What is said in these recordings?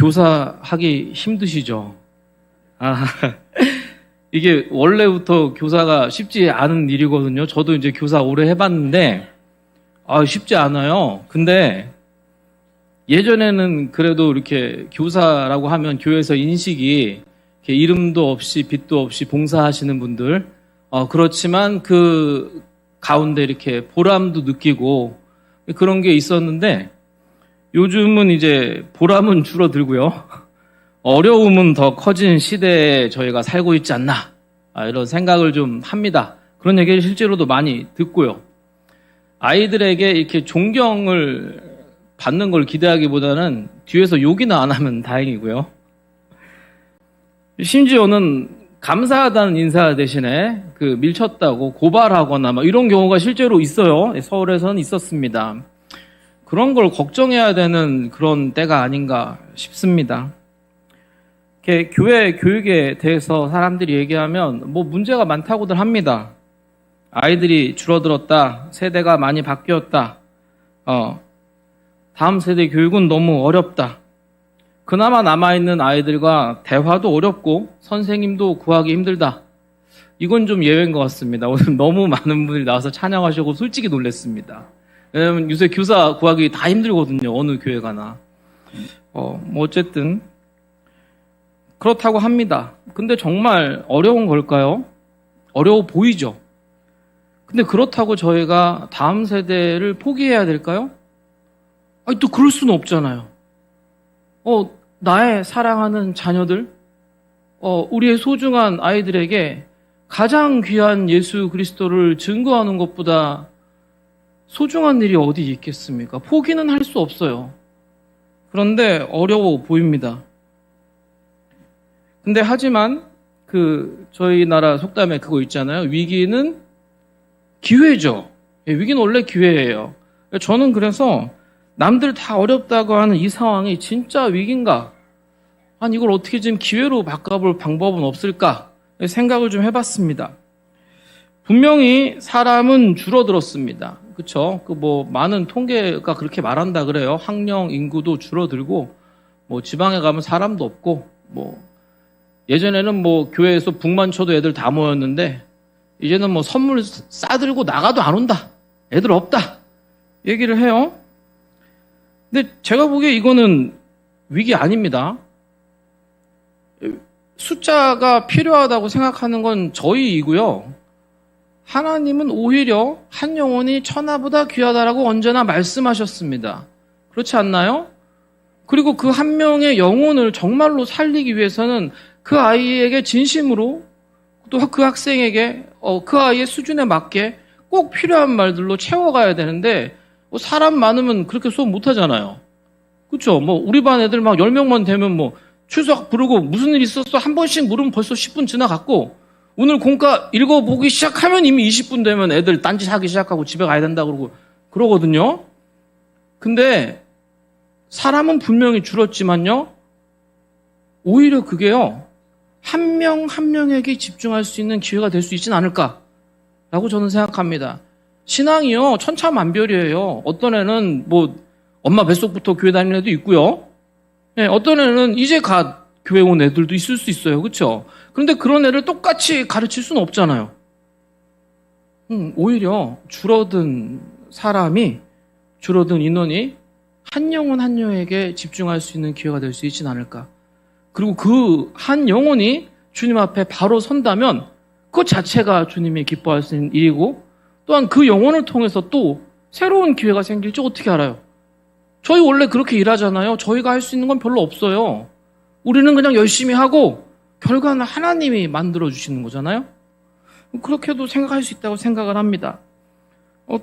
교사하기 힘드시죠? 이게 원래부터 교사가 쉽지 않은 일이거든요. 저도 이제 교사 오래 해봤는데, 쉽지 않아요. 근데 예전에는 그래도 이렇게 교사라고 하면 교회에서 인식이 이렇게 이름도 없이 빛도 없이 봉사하시는 분들, 그렇지만 그 가운데 이렇게 보람도 느끼고 그런 게 있었는데, 요즘은 이제 보람은 줄어들고요. 어려움은 더 커진 시대에 저희가 살고 있지 않나, 이런 생각을 좀 합니다. 그런 얘기를 실제로도 많이 듣고요. 아이들에게 이렇게 존경을 받는 걸 기대하기보다는 뒤에서 욕이나 안 하면 다행이고요. 심지어는 감사하다는 인사 대신에 그 밀쳤다고 고발하거나 이런 경우가 실제로 있어요. 서울에서는 있었습니다. 그런 걸 걱정해야 되는 그런 때가 아닌가 싶습니다. 이렇게 교회 교육에 대해서 사람들이 얘기하면 문제가 많다고들 합니다. 아이들이 줄어들었다. 세대가 많이 바뀌었다. 다음 세대 교육은 너무 어렵다. 그나마 남아있는 아이들과 대화도 어렵고 선생님도 구하기 힘들다. 이건 좀 예외인 것 같습니다. 오늘 너무 많은 분들이 나와서 찬양하시고 솔직히 놀랐습니다. 왜냐면 요새 교사 구하기 다 힘들거든요. 어느 교회 가나. 어쨌든 그렇다고 합니다. 근데 정말 어려운 걸까요? 어려워 보이죠? 근데 그렇다고 저희가 다음 세대를 포기해야 될까요? 또 그럴 수는 없잖아요. 나의 사랑하는 자녀들, 우리의 소중한 아이들에게 가장 귀한 예수 그리스도를 증거하는 것보다 소중한 일이 어디 있겠습니까? 포기는 할 수 없어요. 그런데 어려워 보입니다. 근데 하지만 저희 나라 속담에 그거 있잖아요. 위기는 기회죠. 위기는 원래 기회예요. 저는 그래서 남들 다 어렵다고 하는 이 상황이 진짜 위기인가? 이걸 어떻게 좀 기회로 바꿔볼 방법은 없을까? 생각을 좀 해봤습니다. 분명히 사람은 줄어들었습니다. 그쵸? 많은 통계가 그렇게 말한다 그래요. 학령 인구도 줄어들고, 지방에 가면 사람도 없고, 예전에는 교회에서 북만 쳐도 애들 다 모였는데, 이제는 선물 싸들고 나가도 안 온다. 애들 없다. 얘기를 해요. 근데 제가 보기에 이거는 위기 아닙니다. 숫자가 필요하다고 생각하는 건 저희이고요. 하나님은 오히려 한 영혼이 천하보다 귀하다라고 언제나 말씀하셨습니다. 그렇지 않나요? 그리고 그 한 명의 영혼을 정말로 살리기 위해서는 그 아이에게 진심으로 또 그 학생에게 그 아이의 수준에 맞게 꼭 필요한 말들로 채워가야 되는데 사람 많으면 그렇게 수업 못하잖아요. 그렇죠? 우리 반 애들 10명만 되면 추석 부르고 무슨 일 있었어? 한 번씩 물으면 벌써 10분 지나갔고 오늘 공과 읽어보기 시작하면 이미 20분 되면 애들 딴짓하기 시작하고 집에 가야 된다 그러고 그러거든요. 근데 사람은 분명히 줄었지만요. 오히려 그게요. 한 명 한 명에게 집중할 수 있는 기회가 될 수 있진 않을까라고 저는 생각합니다. 신앙이요. 천차만별이에요. 어떤 애는 엄마 뱃속부터 교회 다니는 애도 있고요. 어떤 애는 이제 교회 온 애들도 있을 수 있어요. 그렇죠? 그런데 그런 애를 똑같이 가르칠 수는 없잖아요. 오히려 줄어든 인원이 한 영혼 한 영에게 집중할 수 있는 기회가 될 수 있진 않을까. 그리고 그 한 영혼이 주님 앞에 바로 선다면 그 자체가 주님이 기뻐할 수 있는 일이고 또한 그 영혼을 통해서 또 새로운 기회가 생길지 어떻게 알아요? 저희 원래 그렇게 일하잖아요. 저희가 할 수 있는 건 별로 없어요. 우리는 그냥 열심히 하고 결과는 하나님이 만들어주시는 거잖아요. 그렇게도 생각할 수 있다고 생각을 합니다.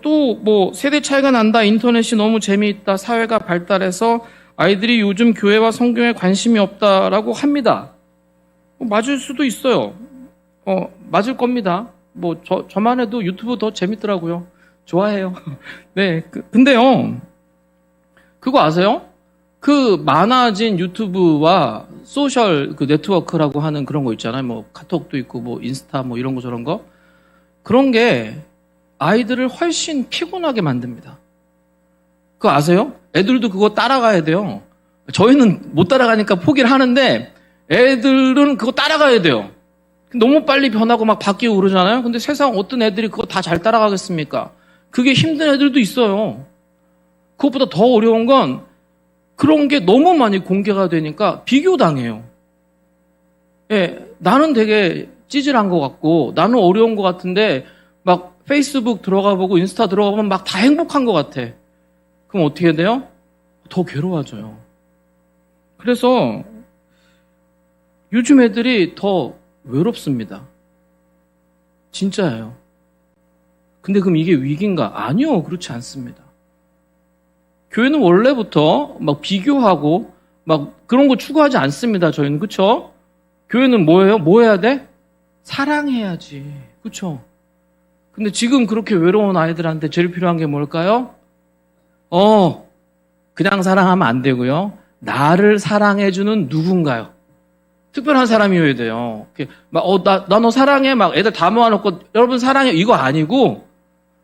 또 세대 차이가 난다. 인터넷이 너무 재미있다. 사회가 발달해서 아이들이 요즘 교회와 성경에 관심이 없다라고 합니다. 맞을 수도 있어요. 맞을 겁니다. 저만 해도 유튜브 더 재밌더라고요. 좋아해요. 네. 근데요. 그거 아세요? 그 많아진 유튜브와 소셜 네트워크라고 하는 그런 거 있잖아요. 카톡도 있고 인스타 이런 거 저런 거. 그런 게 아이들을 훨씬 피곤하게 만듭니다. 그거 아세요? 애들도 그거 따라가야 돼요. 저희는 못 따라가니까 포기를 하는데 애들은 그거 따라가야 돼요. 너무 빨리 변하고 막 바뀌고 그러잖아요. 근데 세상 어떤 애들이 그거 다 잘 따라가겠습니까? 그게 힘든 애들도 있어요. 그것보다 더 어려운 건 그런 게 너무 많이 공개가 되니까 비교당해요. 예, 나는 되게 찌질한 것 같고 나는 어려운 것 같은데 막 페이스북 들어가 보고 인스타 들어가 보면 막 다 행복한 것 같아. 그럼 어떻게 돼요? 더 괴로워져요. 그래서 요즘 애들이 더 외롭습니다. 진짜예요. 근데 그럼 이게 위기인가? 아니요, 그렇지 않습니다. 교회는 원래부터 막 비교하고 막 그런 거 추구하지 않습니다. 저희는. 그쵸? 교회는 뭐예요? 뭐 해야 돼? 사랑해야지. 그쵸? 근데 지금 그렇게 외로운 아이들한테 제일 필요한 게 뭘까요? 그냥 사랑하면 안 되고요. 나를 사랑해주는 누군가요. 특별한 사람이어야 돼요. 나 너 사랑해. 막 애들 다 모아놓고 여러분 사랑해. 이거 아니고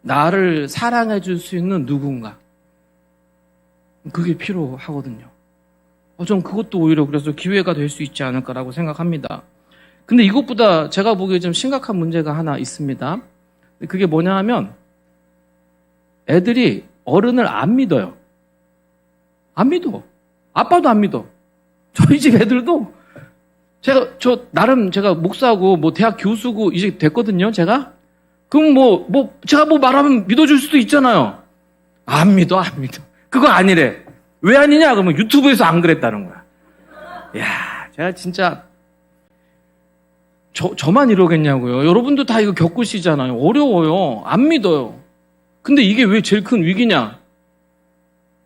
나를 사랑해줄 수 있는 누군가. 그게 필요하거든요. 전 그것도 오히려 그래서 기회가 될 수 있지 않을까라고 생각합니다. 근데 이것보다 제가 보기에 좀 심각한 문제가 하나 있습니다. 그게 뭐냐 하면 애들이 어른을 안 믿어요. 안 믿어. 아빠도 안 믿어. 저희 집 애들도 나름 제가 목사고 뭐 대학 교수고 이제 됐거든요, 제가. 그럼 제가 말하면 믿어줄 수도 있잖아요. 안 믿어. 그거 아니래. 왜 아니냐? 그러면 유튜브에서 안 그랬다는 거야. 이야, 제가 진짜 저만 이러겠냐고요. 여러분도 다 이거 겪으시잖아요. 어려워요. 안 믿어요. 근데 이게 왜 제일 큰 위기냐?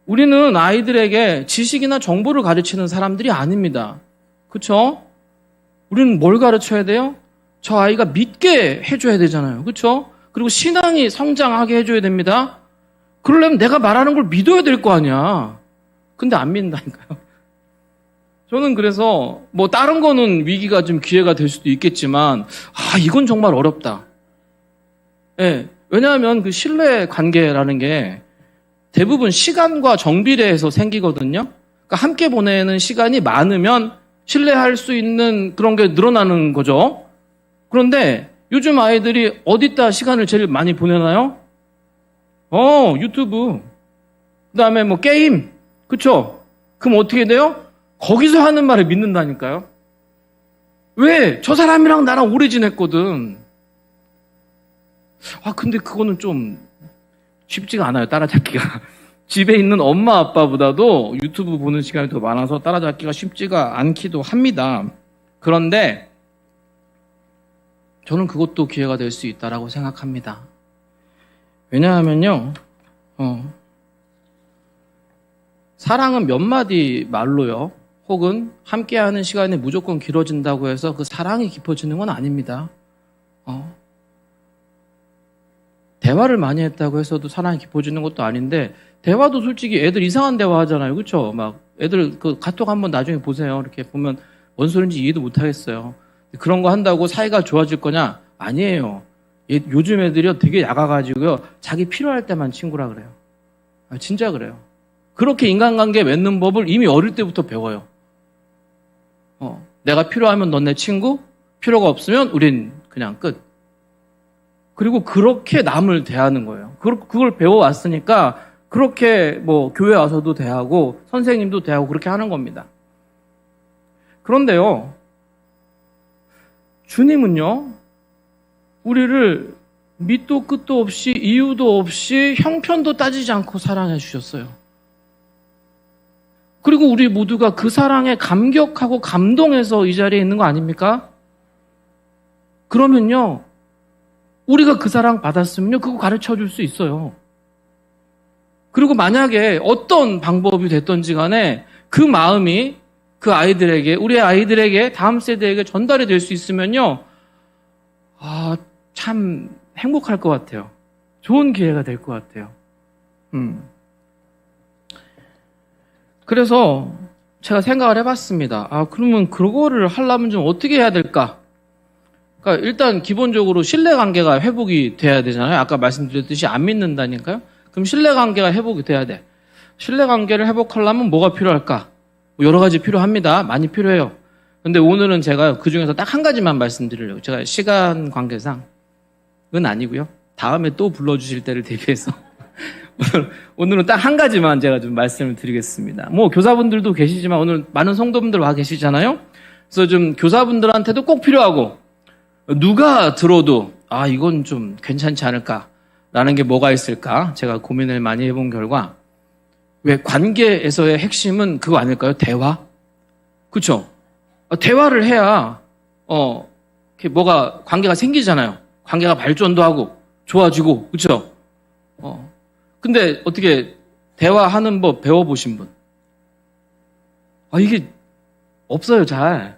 우리는 아이들에게 지식이나 정보를 가르치는 사람들이 아닙니다. 그렇죠? 우리는 뭘 가르쳐야 돼요? 저 아이가 믿게 해줘야 되잖아요. 그렇죠? 그리고 신앙이 성장하게 해줘야 됩니다. 그러려면 내가 말하는 걸 믿어야 될 거 아니야. 근데 안 믿는다니까요. 저는 그래서 다른 거는 위기가 좀 기회가 될 수도 있겠지만 이건 정말 어렵다. 예. 왜냐하면 그 신뢰 관계라는 게 대부분 시간과 정비례해서 생기거든요. 그러니까 함께 보내는 시간이 많으면 신뢰할 수 있는 그런 게 늘어나는 거죠. 그런데 요즘 아이들이 어디다 시간을 제일 많이 보내나요? 유튜브. 그다음에 게임. 그쵸? 그럼 어떻게 돼요? 거기서 하는 말을 믿는다니까요. 왜? 저 사람이랑 나랑 오래 지냈거든. 근데 그거는 좀 쉽지가 않아요, 따라잡기가. 집에 있는 엄마 아빠보다도 유튜브 보는 시간이 더 많아서 따라잡기가 쉽지가 않기도 합니다. 그런데 저는 그것도 기회가 될 수 있다라고 생각합니다. 왜냐하면요, 사랑은 몇 마디 말로요, 혹은 함께하는 시간이 무조건 길어진다고 해서 그 사랑이 깊어지는 건 아닙니다. 대화를 많이 했다고 해서도 사랑이 깊어지는 것도 아닌데, 대화도 솔직히 애들 이상한 대화 하잖아요. 그쵸? 애들 그 카톡 한번 나중에 보세요. 이렇게 보면 뭔 소린지 이해도 못 하겠어요. 그런 거 한다고 사이가 좋아질 거냐? 아니에요. 요즘 애들이요 되게 약아가지고요, 자기 필요할 때만 친구라 그래요. 진짜 그래요. 그렇게 인간관계 맺는 법을 이미 어릴 때부터 배워요. 내가 필요하면 넌 내 친구, 필요가 없으면 우린 그냥 끝. 그리고 그렇게 남을 대하는 거예요. 그걸 배워왔으니까 그렇게 교회 와서도 대하고 선생님도 대하고 그렇게 하는 겁니다. 그런데요, 주님은요, 우리를 밑도 끝도 없이 이유도 없이 형편도 따지지 않고 사랑해 주셨어요. 그리고 우리 모두가 그 사랑에 감격하고 감동해서 이 자리에 있는 거 아닙니까? 그러면요, 우리가 그 사랑 받았으면요, 그거 가르쳐 줄 수 있어요. 그리고 만약에 어떤 방법이 됐던지 간에 그 마음이 그 아이들에게, 우리 아이들에게, 다음 세대에게 전달이 될 수 있으면요, 참 행복할 것 같아요. 좋은 기회가 될 것 같아요. 그래서 제가 생각을 해봤습니다. 그러면 그거를 하려면 좀 어떻게 해야 될까? 그러니까 일단 기본적으로 신뢰관계가 회복이 돼야 되잖아요. 아까 말씀드렸듯이 안 믿는다니까요. 그럼 신뢰관계가 회복이 돼야 돼. 신뢰관계를 회복하려면 뭐가 필요할까? 여러 가지 필요합니다. 많이 필요해요. 근데 오늘은 제가 그 중에서 딱 한 가지만 말씀드리려고. 제가 시간 관계상 은 아니고요. 다음에 또 불러주실 때를 대비해서 오늘은 딱 한 가지만 제가 좀 말씀을 드리겠습니다. 뭐 교사분들도 계시지만 오늘 많은 성도분들 와 계시잖아요. 그래서 좀 교사분들한테도 꼭 필요하고 누가 들어도 이건 좀 괜찮지 않을까라는 게 뭐가 있을까 제가 고민을 많이 해본 결과 왜 관계에서의 핵심은 그거 아닐까요? 대화? 그렇죠? 대화를 해야 뭐가 관계가 생기잖아요. 관계가 발전도 하고 좋아지고 그렇죠? 근데 어떻게 대화하는 법 배워보신 분? 이게 없어요, 잘.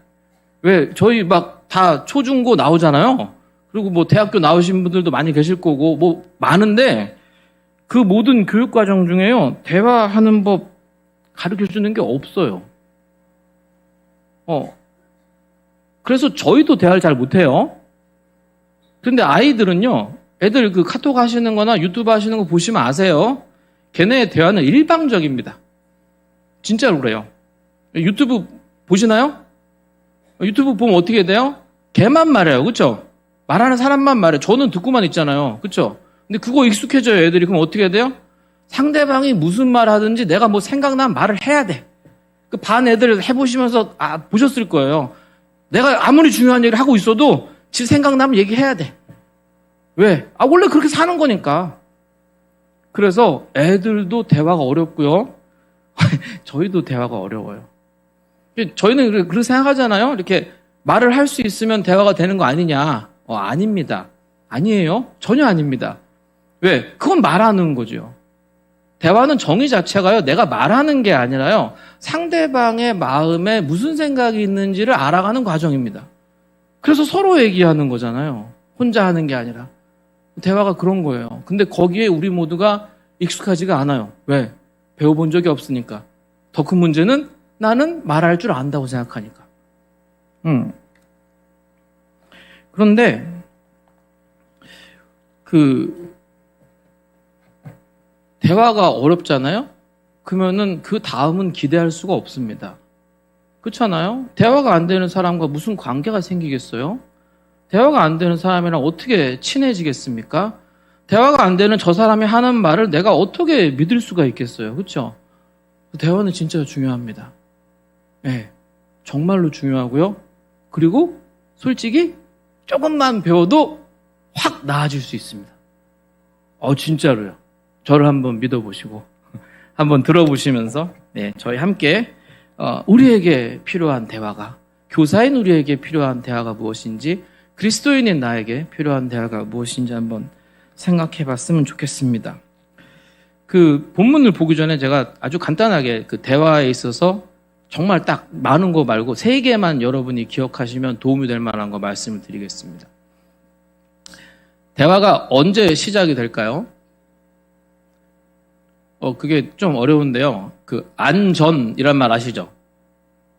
왜 저희 막 다 초중고 나오잖아요. 그리고 뭐 대학교 나오신 분들도 많이 계실 거고 뭐 많은데 그 모든 교육 과정 중에요. 대화하는 법 가르쳐 주는 게 없어요. 그래서 저희도 대화를 잘 못해요. 근데 아이들은요, 애들 그 카톡 하시는 거나 유튜브 하시는 거 보시면 아세요. 걔네의 대화는 일방적입니다. 진짜로 그래요. 유튜브 보시나요? 유튜브 보면 어떻게 돼요? 걔만 말해요. 그쵸? 말하는 사람만 말해요. 저는 듣고만 있잖아요. 그쵸? 근데 그거 익숙해져요, 애들이. 그럼 어떻게 돼요? 상대방이 무슨 말 하든지 내가 뭐 생각나면 말을 해야 돼. 그 반 애들 해보시면서 보셨을 거예요. 내가 아무리 중요한 얘기를 하고 있어도 지 생각나면 얘기해야 돼. 왜? 원래 그렇게 사는 거니까. 그래서 애들도 대화가 어렵고요. 저희도 대화가 어려워요. 저희는 그렇게 생각하잖아요. 이렇게 말을 할 수 있으면 대화가 되는 거 아니냐. 아닙니다. 아니에요. 전혀 아닙니다. 왜? 그건 말하는 거죠. 대화는 정의 자체가요. 내가 말하는 게 아니라요. 상대방의 마음에 무슨 생각이 있는지를 알아가는 과정입니다. 그래서 서로 얘기하는 거잖아요. 혼자 하는 게 아니라. 대화가 그런 거예요. 근데 거기에 우리 모두가 익숙하지가 않아요. 왜? 배워본 적이 없으니까. 더 큰 문제는 나는 말할 줄 안다고 생각하니까. 그런데 대화가 어렵잖아요? 그러면은 그 다음은 기대할 수가 없습니다. 그렇잖아요? 대화가 안 되는 사람과 무슨 관계가 생기겠어요? 대화가 안 되는 사람이랑 어떻게 친해지겠습니까? 대화가 안 되는 저 사람이 하는 말을 내가 어떻게 믿을 수가 있겠어요? 그렇죠? 대화는 진짜 중요합니다. 네, 정말로 중요하고요. 그리고 솔직히 조금만 배워도 확 나아질 수 있습니다. 진짜로요. 저를 한번 믿어보시고 한번 들어보시면서 저희 함께 우리에게 필요한 대화가, 교사인 우리에게 필요한 대화가 무엇인지, 그리스도인인 나에게 필요한 대화가 무엇인지 한번 생각해 봤으면 좋겠습니다. 그 본문을 보기 전에 제가 아주 간단하게 그 대화에 있어서 정말 딱 많은 거 말고 3개만 여러분이 기억하시면 도움이 될 만한 거 말씀을 드리겠습니다. 대화가 언제 시작이 될까요? 그게 좀 어려운데요. 그 안전이란 말 아시죠?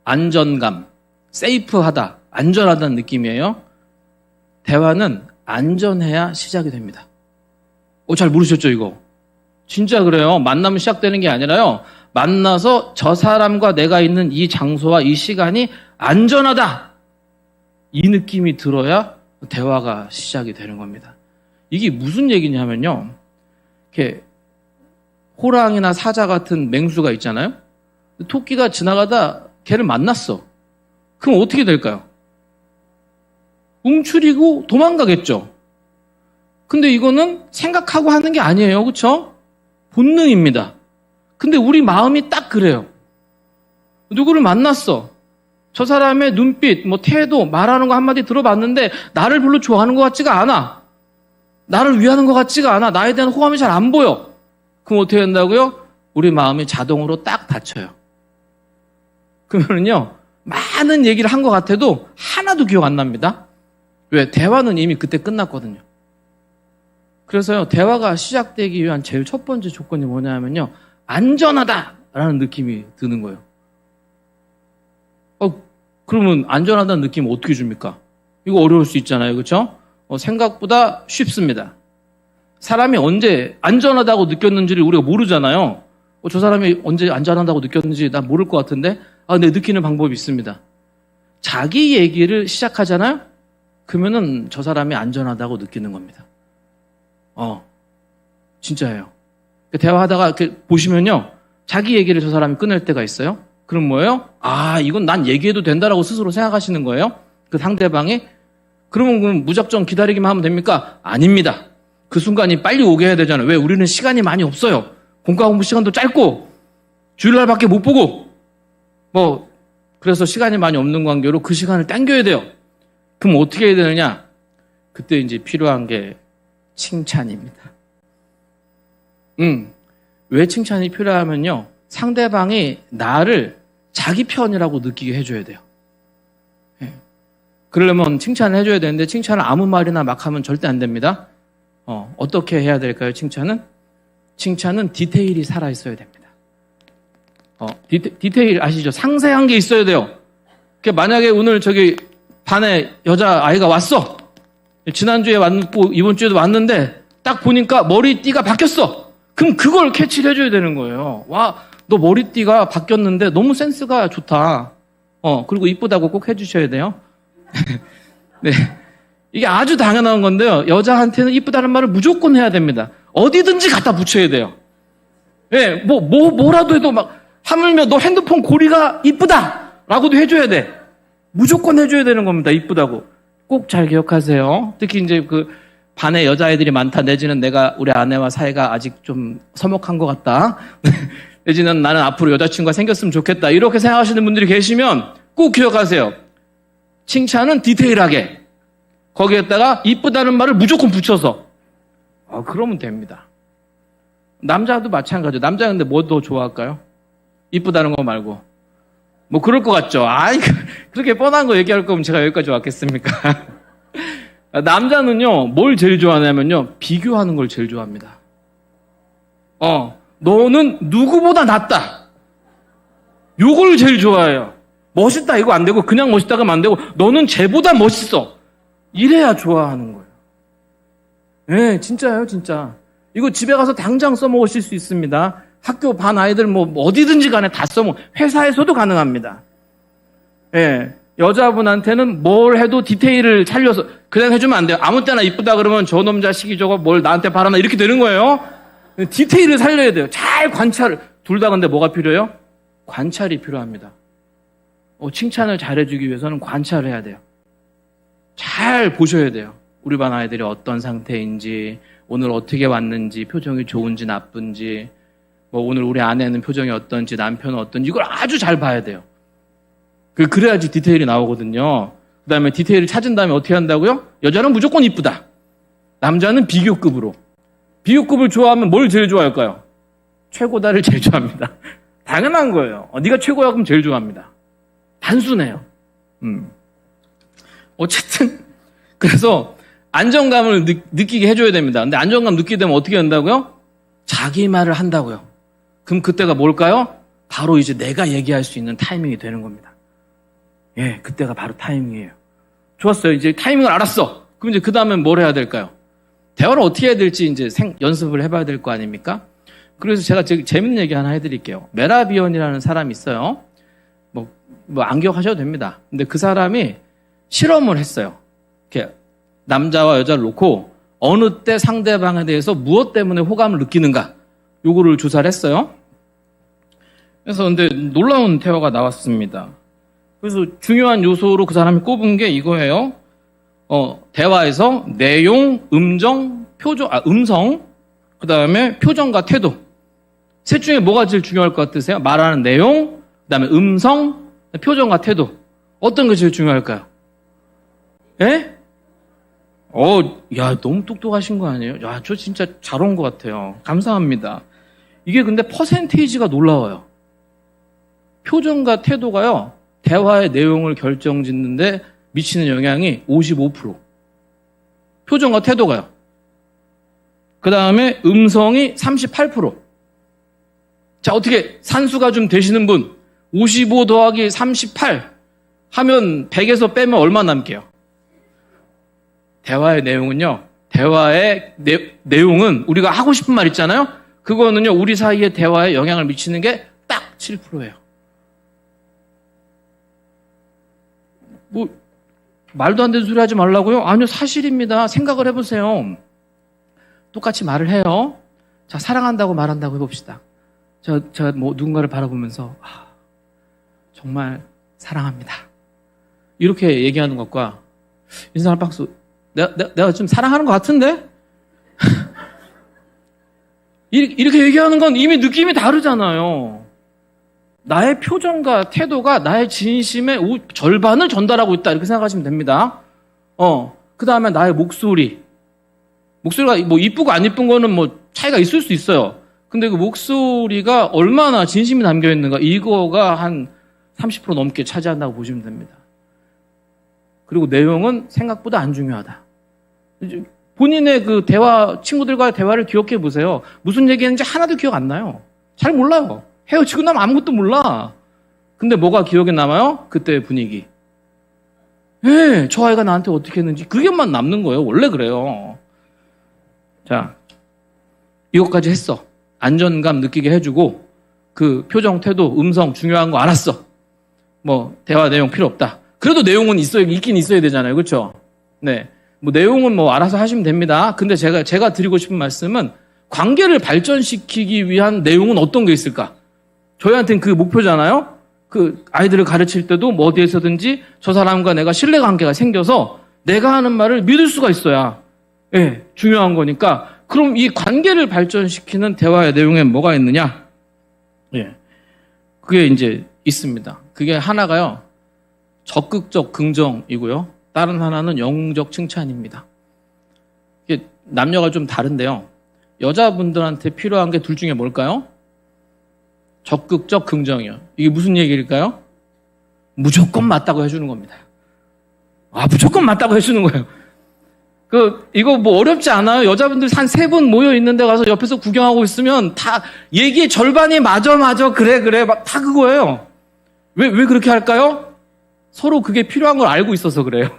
안전감, 세이프하다, 안전하다는 느낌이에요. 대화는 안전해야 시작이 됩니다. 잘 모르셨죠, 이거? 진짜 그래요. 만나면 시작되는 게 아니라요. 만나서 저 사람과 내가 있는 이 장소와 이 시간이 안전하다. 이 느낌이 들어야 대화가 시작이 되는 겁니다. 이게 무슨 얘기냐면요. 이렇게 호랑이나 사자 같은 맹수가 있잖아요. 토끼가 지나가다 걔를 만났어. 그럼 어떻게 될까요? 움츠리고 도망가겠죠. 근데 이거는 생각하고 하는 게 아니에요. 그렇죠? 본능입니다. 근데 우리 마음이 딱 그래요. 누구를 만났어. 저 사람의 눈빛, 태도, 말하는 거 한마디 들어봤는데 나를 별로 좋아하는 것 같지가 않아. 나를 위하는 것 같지가 않아. 나에 대한 호감이 잘 안 보여. 그럼 어떻게 된다고요? 우리 마음이 자동으로 딱 닫혀요. 그러면요, 많은 얘기를 한 것 같아도 하나도 기억 안 납니다. 왜? 대화는 이미 그때 끝났거든요. 그래서요, 대화가 시작되기 위한 제일 첫 번째 조건이 뭐냐면요, 안전하다라는 느낌이 드는 거예요. 그러면 안전하다는 느낌 어떻게 줍니까? 이거 어려울 수 있잖아요. 그렇죠? 생각보다 쉽습니다. 사람이 언제 안전하다고 느꼈는지를 우리가 모르잖아요. 저 사람이 언제 안전하다고 느꼈는지 난 모를 것 같은데 네, 느끼는 방법이 있습니다. 자기 얘기를 시작하잖아요? 그러면은 저 사람이 안전하다고 느끼는 겁니다. 진짜예요. 대화하다가 이렇게 보시면요. 자기 얘기를 저 사람이 끊을 때가 있어요. 그럼 뭐예요? 이건 난 얘기해도 된다라고 스스로 생각하시는 거예요. 그 상대방이. 그러면 무작정 기다리기만 하면 됩니까? 아닙니다. 그 순간이 빨리 오게 해야 되잖아요. 왜? 우리는 시간이 많이 없어요. 공과 공부 시간도 짧고 주일날밖에 못 보고 그래서 시간이 많이 없는 관계로 그 시간을 당겨야 돼요. 그럼 어떻게 해야 되느냐? 그때 이제 필요한 게 칭찬입니다. 왜 칭찬이 필요하면요. 상대방이 나를 자기 편이라고 느끼게 해줘야 돼요. 그러려면 칭찬을 해줘야 되는데 칭찬을 아무 말이나 막 하면 절대 안 됩니다. 어떻게 해야 될까요? 칭찬은 디테일이 살아있어야 됩니다. 디테일 아시죠? 상세한 게 있어야 돼요. 만약에 오늘 반에 여자아이가 왔어. 지난주에 왔고 이번 주에도 왔는데 딱 보니까 머리띠가 바뀌었어. 그럼 그걸 캐치를 해줘야 되는 거예요. 와, 너 머리띠가 바뀌었는데 너무 센스가 좋다. 그리고 이쁘다고 꼭 해주셔야 돼요. 네. 이게 아주 당연한 건데요. 여자한테는 이쁘다는 말을 무조건 해야 됩니다. 어디든지 갖다 붙여야 돼요. 예, 뭐라도 해도 하물며 너 핸드폰 고리가 이쁘다! 라고도 해줘야 돼. 무조건 해줘야 되는 겁니다. 이쁘다고. 꼭 잘 기억하세요. 특히 이제 반에 여자애들이 많다. 내지는 내가 우리 아내와 사이가 아직 좀 서먹한 것 같다. 내지는 나는 앞으로 여자친구가 생겼으면 좋겠다. 이렇게 생각하시는 분들이 계시면 꼭 기억하세요. 칭찬은 디테일하게. 거기에다가 이쁘다는 말을 무조건 붙여서. 그러면 됩니다. 남자도 마찬가지죠. 남자 근데 뭐 더 좋아할까요? 이쁘다는 거 말고. 그럴 것 같죠? 그렇게 뻔한 거 얘기할 거면 제가 여기까지 왔겠습니까? 남자는요, 뭘 제일 좋아하냐면요, 비교하는 걸 제일 좋아합니다. 너는 누구보다 낫다. 요걸 제일 좋아해요. 멋있다 이거 안 되고 그냥 멋있다가 하면 안 되고 너는 쟤보다 멋있어. 이래야 좋아하는 거예요. 네, 진짜예요, 진짜. 이거 집에 가서 당장 써먹으실 수 있습니다. 학교 반 아이들 어디든지 간에 다 회사에서도 가능합니다. 예. 여자분한테는 뭘 해도 디테일을 살려서 그냥 해주면 안 돼요. 아무 때나 이쁘다 그러면 저놈 자식이 저거 뭘 나한테 바라나 이렇게 되는 거예요. 디테일을 살려야 돼요. 잘 관찰을. 둘 다 근데 뭐가 필요해요? 관찰이 필요합니다. 칭찬을 잘해주기 위해서는 관찰을 해야 돼요. 잘 보셔야 돼요. 우리 반 아이들이 어떤 상태인지, 오늘 어떻게 왔는지, 표정이 좋은지 나쁜지, 오늘 우리 아내는 표정이 어떤지, 남편은 어떤지, 이걸 아주 잘 봐야 돼요. 그래야지 디테일이 나오거든요. 그 다음에 디테일을 찾은 다음에 어떻게 한다고요? 여자는 무조건 이쁘다. 남자는 비교급으로. 비교급을 좋아하면 뭘 제일 좋아할까요? 최고다를 제일 좋아합니다. 당연한 거예요. 네가 최고야 그럼 제일 좋아합니다. 단순해요. 어쨌든 그래서 안정감을 느끼게 해줘야 됩니다. 근데 안정감 느끼게 되면 어떻게 한다고요? 자기 말을 한다고요. 그럼 그때가 뭘까요? 바로 이제 내가 얘기할 수 있는 타이밍이 되는 겁니다. 예, 그때가 바로 타이밍이에요. 좋았어요. 이제 타이밍을 알았어. 그럼 이제 그 다음엔 뭘 해야 될까요? 대화를 어떻게 해야 될지 이제 연습을 해봐야 될 거 아닙니까? 그래서 제가 재밌는 얘기 하나 해드릴게요. 메라비언이라는 사람이 있어요. 안 기억하셔도 됩니다. 근데 그 사람이 실험을 했어요. 이렇게 남자와 여자를 놓고 어느 때 상대방에 대해서 무엇 때문에 호감을 느끼는가 요거를 조사를 했어요. 그래서 근데 놀라운 대화가 나왔습니다. 그래서 중요한 요소로 그 사람이 꼽은 게 이거예요. 대화에서 내용, 음성, 그 다음에 표정과 태도. 셋 중에 뭐가 제일 중요할 것 같으세요? 말하는 내용, 그 다음에 음성, 표정과 태도. 어떤 게 제일 중요할까요? 예? 야, 너무 똑똑하신 거 아니에요? 야, 저 진짜 잘 온 것 같아요. 감사합니다. 이게 근데 퍼센테이지가 놀라워요. 표정과 태도가요, 대화의 내용을 결정짓는데 미치는 영향이 55%. 표정과 태도가요. 그 다음에 음성이 38%. 자, 어떻게 산수가 좀 되시는 분, 55 더하기 38 하면 100에서 빼면 얼마 남게요? 대화의 내용은요, 대화의 내용은 우리가 하고 싶은 말 있잖아요? 그거는요, 우리 사이의 대화에 영향을 미치는 게 딱 7%예요. 뭐 말도 안 되는 소리 하지 말라고요? 아니요, 사실입니다. 생각을 해보세요. 똑같이 말을 해요. 자, 사랑한다고 말한다고 해봅시다. 제가 뭐 누군가를 바라보면서 정말 사랑합니다. 이렇게 얘기하는 것과 인상을 박수. 내가 좀 사랑하는 것 같은데? 이렇게 얘기하는 건 이미 느낌이 다르잖아요. 나의 표정과 태도가 나의 진심의 절반을 전달하고 있다. 이렇게 생각하시면 됩니다. 그 다음에 나의 목소리가 뭐 이쁘고 안 이쁜 거는 뭐 차이가 있을 수 있어요. 근데 그 목소리가 얼마나 진심이 담겨 있는가, 이거가 한 30% 넘게 차지한다고 보시면 됩니다. 그리고 내용은 생각보다 안 중요하다. 본인의 그 친구들과의 대화를 기억해 보세요. 무슨 얘기했는지 하나도 기억 안 나요. 잘 몰라요. 헤어지고 나면 아무것도 몰라. 근데 뭐가 기억에 남아요? 그때의 분위기. 저 아이가 나한테 어떻게 했는지 그게만 남는 거예요. 원래 그래요. 자, 이것까지 했어. 안전감 느끼게 해주고, 그 표정, 태도, 음성 중요한 거 알았어. 뭐 대화 내용 필요 없다. 그래도 내용은 있긴 있어야 되잖아요. 그렇죠? 네. 뭐 내용은 뭐 알아서 하시면 됩니다. 근데 제가 드리고 싶은 말씀은, 관계를 발전시키기 위한 내용은 어떤 게 있을까? 저희한테는 그 목표잖아요. 그 아이들을 가르칠 때도 뭐 어디에서든지 저 사람과 내가 신뢰관계가 생겨서 내가 하는 말을 믿을 수가 있어야 중요한 거니까. 그럼 이 관계를 발전시키는 대화의 내용에 뭐가 있느냐? 그게 이제 있습니다. 그게 하나가요, 적극적 긍정이고요. 다른 하나는 영웅적 칭찬입니다. 이게 남녀가 좀 다른데요. 여자분들한테 필요한 게 둘 중에 뭘까요? 적극적 긍정이요. 이게 무슨 얘기일까요? 무조건 맞다고 해주는 겁니다. 무조건 맞다고 해주는 거예요. 이거 뭐 어렵지 않아요. 여자분들 한 3분 모여 있는데 가서 옆에서 구경하고 있으면 다 얘기의 절반이 맞아, 그래, 막 다 그거예요. 왜 그렇게 할까요? 서로 그게 필요한 걸 알고 있어서 그래요.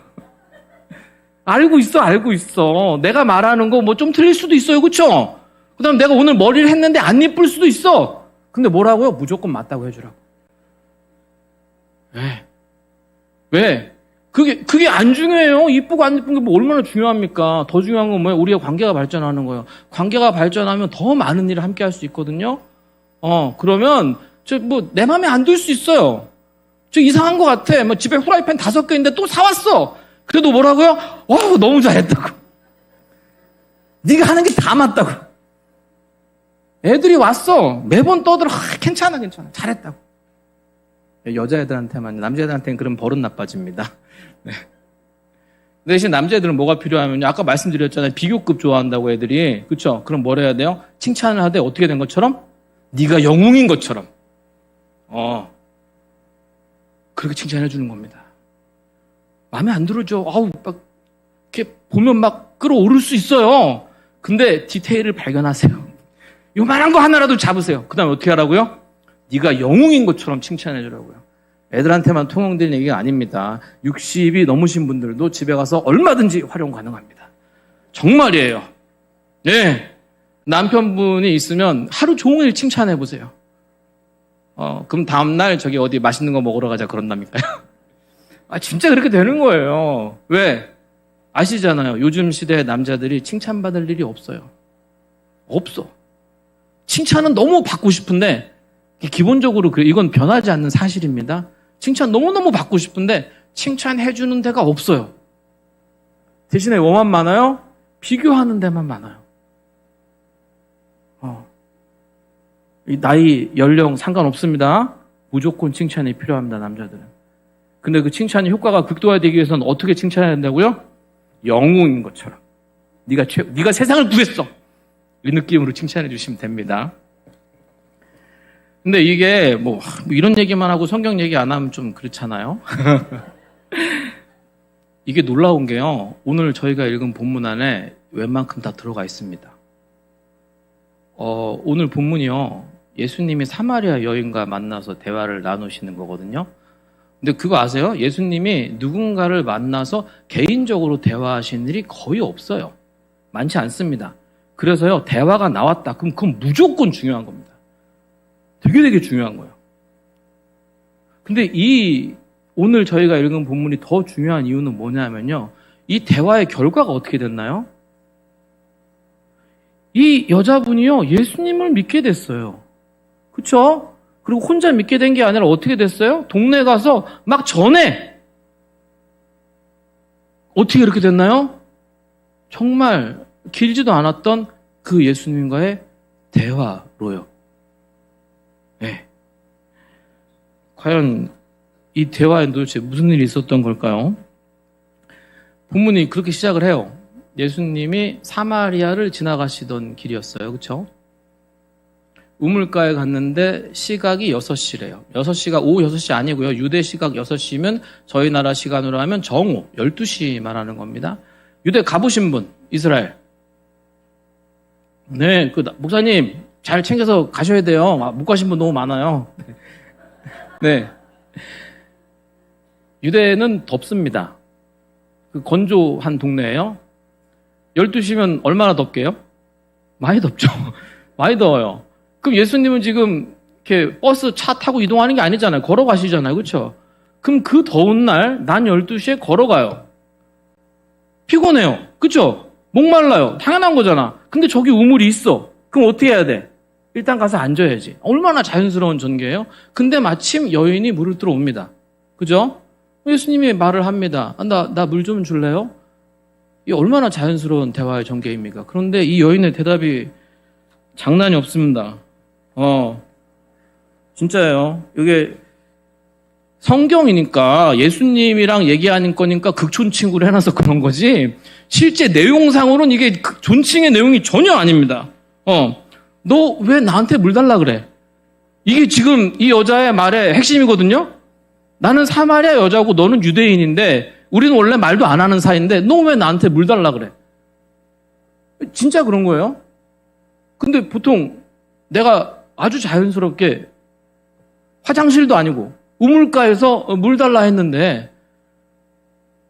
알고 있어. 내가 말하는 거 뭐 좀 틀릴 수도 있어요. 그쵸? 그 다음 내가 오늘 머리를 했는데 안 예쁠 수도 있어. 근데 뭐라고요? 무조건 맞다고 해주라고. 왜? 그게 안 중요해요. 이쁘고 안 이쁜 게 뭐 얼마나 중요합니까? 더 중요한 건 뭐예요? 우리가 관계가 발전하는 거예요. 관계가 발전하면 더 많은 일을 함께 할 수 있거든요. 그러면 내 맘에 안 들 수 있어요. 이상한 것 같아. 뭐 집에 후라이팬 5개 있는데 또 사왔어. 그래도 뭐라고요? 너무 잘했다고. 네가 하는 게 다 맞다고. 애들이 왔어. 매번 떠들어. 괜찮아. 잘했다고. 여자애들한테만, 남자애들한테는 그럼 버릇 나빠집니다. 네. 대신 남자애들은 뭐가 필요하면요, 아까 말씀드렸잖아요. 비교급 좋아한다고 애들이. 그쵸? 그럼 뭘 해야 돼요? 칭찬을 하되 어떻게 된 것처럼? 네가 영웅인 것처럼. 그렇게 칭찬해 주는 겁니다. 마음에 안 들어죠. 막 이렇게 보면 막 끌어오를 수 있어요. 근데 디테일을 발견하세요. 요만한 거 하나라도 잡으세요. 그 다음에 어떻게 하라고요? 네가 영웅인 것처럼 칭찬해 주라고요. 애들한테만 통용되는 얘기가 아닙니다. 60이 넘으신 분들도 집에 가서 얼마든지 활용 가능합니다. 정말이에요. 남편분이 있으면 하루 종일 칭찬해 보세요. 그럼 다음날 어디 맛있는 거 먹으러 가자 그런답니까요? 진짜 그렇게 되는 거예요. 왜? 아시잖아요. 요즘 시대의 남자들이 칭찬받을 일이 없어요. 없어. 칭찬은 너무 받고 싶은데, 기본적으로 이건 변하지 않는 사실입니다. 칭찬 너무너무 받고 싶은데 칭찬해주는 데가 없어요. 대신에 뭐만 많아요? 비교하는 데만 많아요. 이 나이, 연령 상관없습니다. 무조건 칭찬이 필요합니다, 남자들은. 근데 그 칭찬이 효과가 극도화되기 위해서는 어떻게 칭찬해야 된다고요? 영웅인 것처럼. 네가 세상을 구했어. 이 느낌으로 칭찬해 주시면 됩니다. 근데 이게 뭐 이런 얘기만 하고 성경 얘기 안 하면 좀 그렇잖아요. 이게 놀라운 게요, 오늘 저희가 읽은 본문 안에 웬만큼 다 들어가 있습니다. 오늘 본문이요, 예수님이 사마리아 여인과 만나서 대화를 나누시는 거거든요. 근데 그거 아세요? 예수님이 누군가를 만나서 개인적으로 대화하시는 일이 거의 없어요. 많지 않습니다. 그래서요, 대화가 나왔다. 그럼 그건 무조건 중요한 겁니다. 되게 중요한 거예요. 근데 이 오늘 저희가 읽은 본문이 더 중요한 이유는 뭐냐면요. 이 대화의 결과가 어떻게 됐나요? 이 여자분이요, 예수님을 믿게 됐어요. 그쵸? 그리고 혼자 믿게 된 게 아니라 어떻게 됐어요? 동네 가서 막 전해! 어떻게 그렇게 됐나요? 정말 길지도 않았던 그 예수님과의 대화로요. 네. 과연 이 대화에 도대체 무슨 일이 있었던 걸까요? 본문이 그렇게 시작을 해요. 예수님이 사마리아를 지나가시던 길이었어요. 그렇죠? 우물가에 갔는데 시각이 6시래요. 6시가 오후 6시 아니고요. 유대 시각 6시면 저희 나라 시간으로 하면 정오 12시 말하는 겁니다. 유대 가보신 분, 이스라엘. 네, 목사님 잘 챙겨서 가셔야 돼요. 못 가신 분 너무 많아요. 네. 유대는 덥습니다. 건조한 동네예요. 12시면 얼마나 덥게요? 많이 덥죠. 많이 더워요. 그럼 예수님은 지금 이렇게 버스 차 타고 이동하는 게 아니잖아요. 걸어가시잖아요. 그렇죠? 그럼 그 더운 날 낮 12시에 걸어가요. 피곤해요. 그렇죠? 목말라요. 당연한 거잖아. 근데 저기 우물이 있어. 그럼 어떻게 해야 돼? 일단 가서 앉아야지. 얼마나 자연스러운 전개예요? 근데 마침 여인이 물을 들어옵니다. 그죠? 예수님이 말을 합니다. 나 물 좀 줄래요? 이 얼마나 자연스러운 대화의 전개입니까? 그런데 이 여인의 대답이 장난이 없습니다. 진짜예요. 이게 성경이니까 예수님이랑 얘기하는 거니까 극존칭으로 해놔서 그런 거지 실제 내용상으로는 이게 존칭의 내용이 전혀 아닙니다. 너 왜 나한테 물 달라 그래? 이게 지금 이 여자의 말의 핵심이거든요. 나는 사마리아 여자고 너는 유대인인데 우리는 원래 말도 안 하는 사이인데 너 왜 나한테 물 달라 그래? 진짜 그런 거예요. 근데 보통 내가 아주 자연스럽게 화장실도 아니고 우물가에서 물 달라 했는데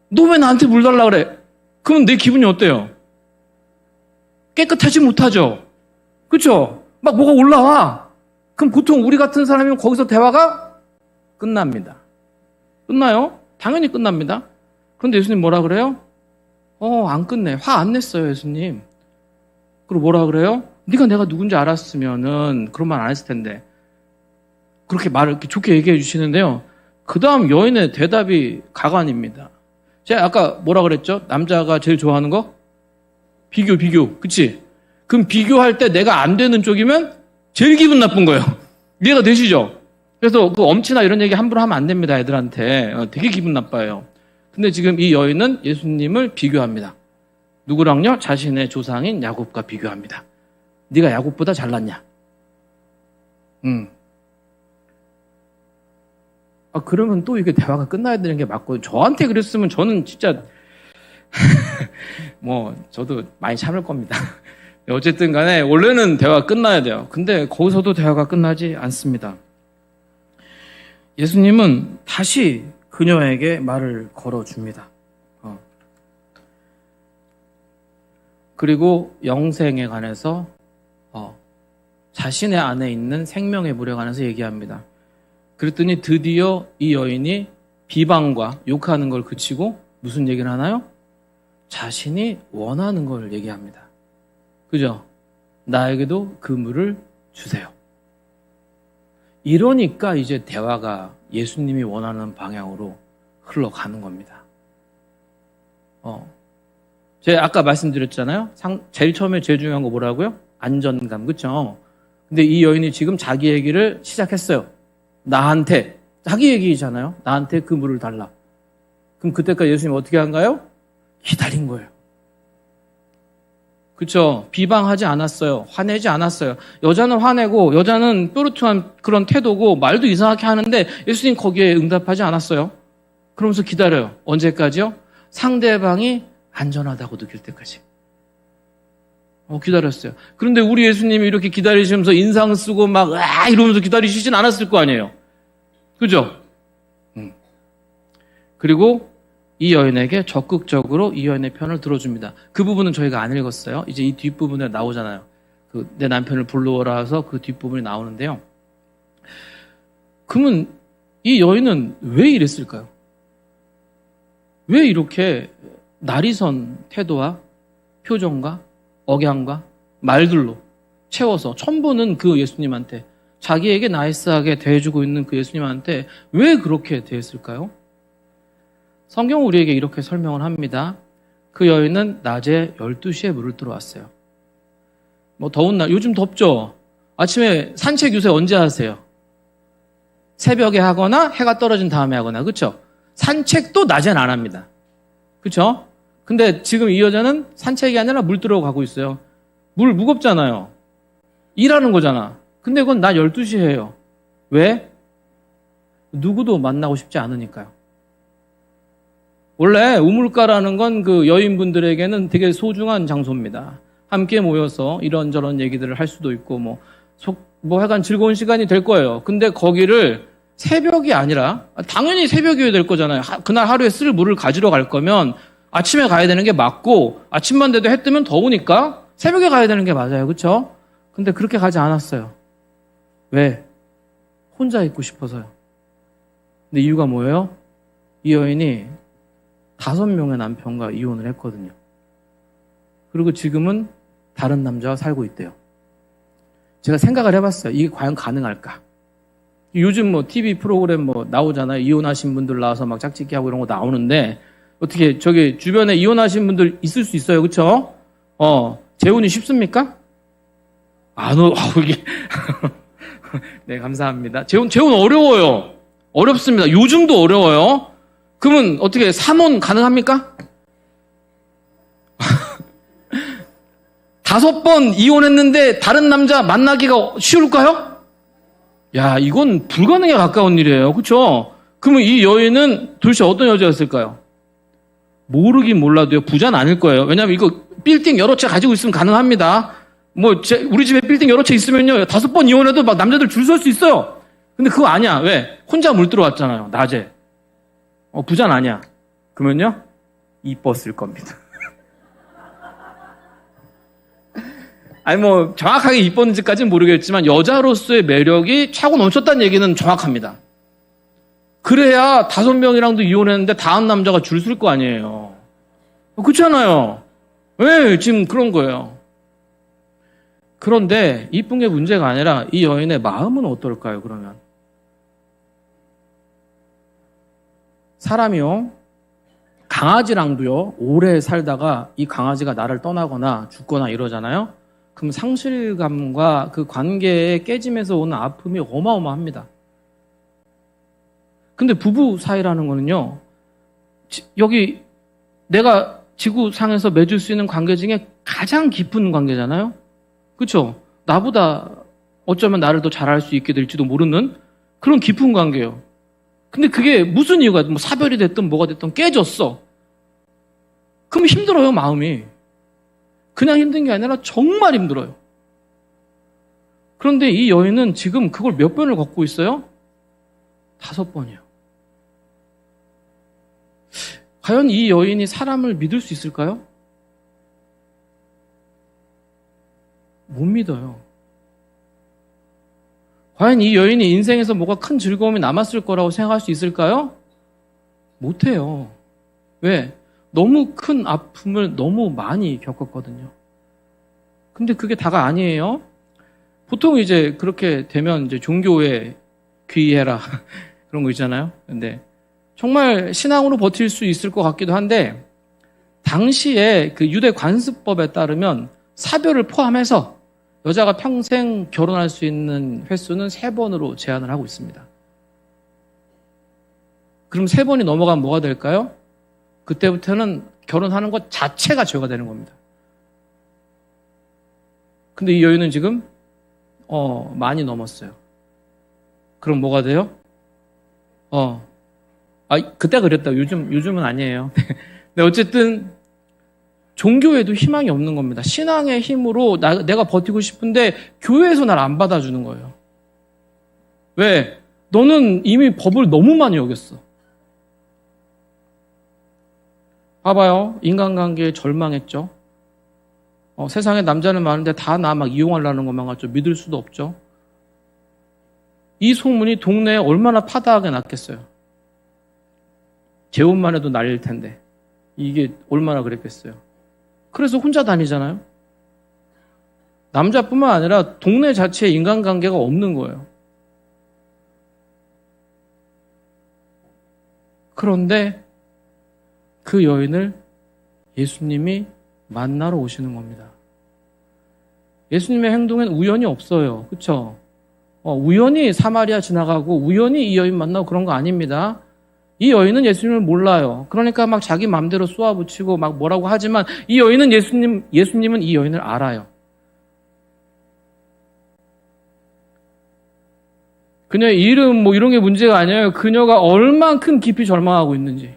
너 왜 나한테 물 달라 그래? 그럼 내 기분이 어때요? 깨끗하지 못하죠? 그렇죠? 막 뭐가 올라와. 그럼 보통 우리 같은 사람이면 거기서 대화가 끝납니다. 끝나요? 당연히 끝납니다. 그런데 예수님 뭐라 그래요? 안 끝내. 화 안 냈어요, 예수님. 그리고 뭐라 그래요? 네가 내가 누군지 알았으면은 그런 말 안 했을 텐데. 그렇게 말을 이렇게 좋게 얘기해 주시는데요. 그 다음 여인의 대답이 가관입니다. 제가 아까 뭐라 그랬죠? 남자가 제일 좋아하는 거? 비교. 그치? 그럼 비교할 때 내가 안 되는 쪽이면 제일 기분 나쁜 거예요. 이해가 되시죠? 그래서 그 엄치나 이런 얘기 함부로 하면 안 됩니다, 애들한테. 되게 기분 나빠요. 근데 지금 이 여인은 예수님을 비교합니다. 누구랑요? 자신의 조상인 야곱과 비교합니다. 네가 야곱보다 잘났냐? 그러면 또 이게 대화가 끝나야 되는 게 맞고, 저한테 그랬으면 저는 진짜, 저도 많이 참을 겁니다. 어쨌든 간에, 원래는 대화가 끝나야 돼요. 근데 거기서도 대화가 끝나지 않습니다. 예수님은 다시 그녀에게 말을 걸어줍니다. 그리고 영생에 관해서, 자신의 안에 있는 생명의 물에 관해서 얘기합니다. 그랬더니 드디어 이 여인이 비방과 욕하는 걸 그치고 무슨 얘기를 하나요? 자신이 원하는 걸 얘기합니다. 그죠? 나에게도 그 물을 주세요. 이러니까 이제 대화가 예수님이 원하는 방향으로 흘러가는 겁니다. 제가 아까 말씀드렸잖아요. 제일 처음에 제일 중요한 거 뭐라고요? 안전감, 그쵸? 근데 이 여인이 지금 자기 얘기를 시작했어요. 나한테, 자기 얘기잖아요. 나한테 그 물을 달라. 그럼 그때까지 예수님이 어떻게 한가요? 기다린 거예요. 그쵸? 비방하지 않았어요. 화내지 않았어요. 여자는 화내고, 여자는 뾰루퉁한 그런 태도고, 말도 이상하게 하는데, 예수님 거기에 응답하지 않았어요. 그러면서 기다려요. 언제까지요? 상대방이 안전하다고 느낄 때까지. 기다렸어요. 그런데 우리 예수님이 이렇게 기다리시면서 인상 쓰고 막, 이러면서 기다리시진 않았을 거 아니에요. 그죠? 그리고 이 여인에게 적극적으로 이 여인의 편을 들어줍니다. 그 부분은 저희가 안 읽었어요. 이제 이 뒷부분에 나오잖아요. 내 남편을 불러오라 해서 그 뒷부분이 나오는데요. 그러면 이 여인은 왜 이랬을까요? 왜 이렇게 날이선 태도와 표정과 억양과 말들로 채워서 첨부는 그 예수님한테 자기에게 나이스하게 대해주고 있는 그 예수님한테 왜 그렇게 대했을까요? 성경은 우리에게 이렇게 설명을 합니다. 그 여인은 낮에 12시에 물을 들어왔어요. 뭐 더운 날, 요즘 덥죠? 아침에 산책 요새 언제 하세요? 새벽에 하거나 해가 떨어진 다음에 하거나, 그렇죠? 산책도 낮엔 안 합니다. 그렇죠? 근데 지금 이 여자는 산책이 아니라 물 들어가고 있어요. 물 무겁잖아요. 일하는 거잖아. 근데 그건 낮 12시에 해요. 왜? 누구도 만나고 싶지 않으니까요. 원래 우물가라는 건 그 여인분들에게는 되게 소중한 장소입니다. 함께 모여서 이런저런 얘기들을 할 수도 있고, 하여간 즐거운 시간이 될 거예요. 근데 거기를 새벽이 아니라, 당연히 새벽이어야 될 거잖아요. 그날 하루에 쓸 물을 가지러 갈 거면 아침에 가야 되는 게 맞고, 아침만 돼도 해 뜨면 더우니까 새벽에 가야 되는 게 맞아요. 그쵸? 근데 그렇게 가지 않았어요. 왜? 혼자 있고 싶어서요. 근데 이유가 뭐예요? 이 여인이 5명의 남편과 이혼을 했거든요. 그리고 지금은 다른 남자와 살고 있대요. 제가 생각을 해봤어요. 이게 과연 가능할까? 요즘 TV 프로그램 나오잖아요. 이혼하신 분들 나와서 막 짝짓기 하고 이런 거 나오는데, 어떻게 저기 주변에 이혼하신 분들 있을 수 있어요. 그쵸? 재혼이 쉽습니까? 이게. 네, 감사합니다. 재혼 어려워요. 어렵습니다. 요즘도 어려워요. 그러면 어떻게 3혼 가능합니까? 5번 이혼했는데 다른 남자 만나기가 쉬울까요? 야, 이건 불가능에 가까운 일이에요. 그렇죠? 그러면 이 여인은 도대체 어떤 여자였을까요? 모르긴 몰라도요. 부자는 아닐 거예요. 왜냐하면 이거 빌딩 여러 채 가지고 있으면 가능합니다. 우리 집에 빌딩 여러 채 있으면요. 5번 이혼해도 막 남자들 줄 설 수 있어요. 근데 그거 아니야. 왜? 혼자 물 들어왔잖아요. 낮에. 부자는 아니야. 그러면요. 이뻤을 겁니다. 아니 정확하게 이뻤는지까지는 모르겠지만 여자로서의 매력이 차고 넘쳤다는 얘기는 정확합니다. 그래야 5명이랑도 이혼했는데 다음 남자가 줄 설 거 아니에요. 그렇잖아요. 왜 지금 그런 거예요. 그런데 이쁜 게 문제가 아니라 이 여인의 마음은 어떨까요, 그러면? 사람이요, 강아지랑도요, 오래 살다가 이 강아지가 나를 떠나거나 죽거나 이러잖아요? 그럼 상실감과 그 관계의 깨짐에서 오는 아픔이 어마어마합니다. 근데 부부 사이라는 거는요, 여기 내가 지구상에서 맺을 수 있는 관계 중에 가장 깊은 관계잖아요? 그렇죠? 나보다 어쩌면 나를 더 잘할 수 있게 될지도 모르는 그런 깊은 관계예요. 근데 그게 무슨 이유가 사별이 됐든 뭐가 됐든 깨졌어. 그럼 힘들어요, 마음이. 그냥 힘든 게 아니라 정말 힘들어요. 그런데 이 여인은 지금 그걸 몇 번을 겪고 있어요? 5번이요. 과연 이 여인이 사람을 믿을 수 있을까요? 못 믿어요. 과연 이 여인이 인생에서 뭐가 큰 즐거움이 남았을 거라고 생각할 수 있을까요? 못해요. 왜? 너무 큰 아픔을 너무 많이 겪었거든요. 근데 그게 다가 아니에요. 보통 이제 그렇게 되면 이제 종교에 귀의해라 그런 거 있잖아요. 근데 정말 신앙으로 버틸 수 있을 것 같기도 한데, 당시에 그 유대 관습법에 따르면 사별을 포함해서 여자가 평생 결혼할 수 있는 횟수는 3번으로 제한을 하고 있습니다. 그럼 3번이 넘어가면 뭐가 될까요? 그때부터는 결혼하는 것 자체가 죄가 되는 겁니다. 근데 이 여인은 지금 많이 넘었어요. 그럼 뭐가 돼요? 그때 그랬다. 요즘은 아니에요. 근데 어쨌든 종교에도 희망이 없는 겁니다. 신앙의 힘으로 내가 버티고 싶은데 교회에서 날 안 받아주는 거예요. 왜? 너는 이미 법을 너무 많이 어겼어. 봐봐요. 인간관계에 절망했죠. 세상에 남자는 많은데 다 나 막 이용하려는 것만 같죠. 믿을 수도 없죠. 이 소문이 동네에 얼마나 파다하게 났겠어요. 재혼만 해도 난리일 텐데 이게 얼마나 그랬겠어요. 그래서 혼자 다니잖아요. 남자뿐만 아니라 동네 자체에 인간관계가 없는 거예요. 그런데 그 여인을 예수님이 만나러 오시는 겁니다. 예수님의 행동엔 우연이 없어요. 그렇죠? 우연히 사마리아 지나가고 우연히 이 여인 만나고 그런 거 아닙니다. 이 여인은 예수님을 몰라요. 그러니까 막 자기 마음대로 쏘아붙이고 막 뭐라고 하지만 이 여인은 예수님은 이 여인을 알아요. 그녀의 이름 뭐 이런 게 문제가 아니에요. 그녀가 얼만큼 깊이 절망하고 있는지,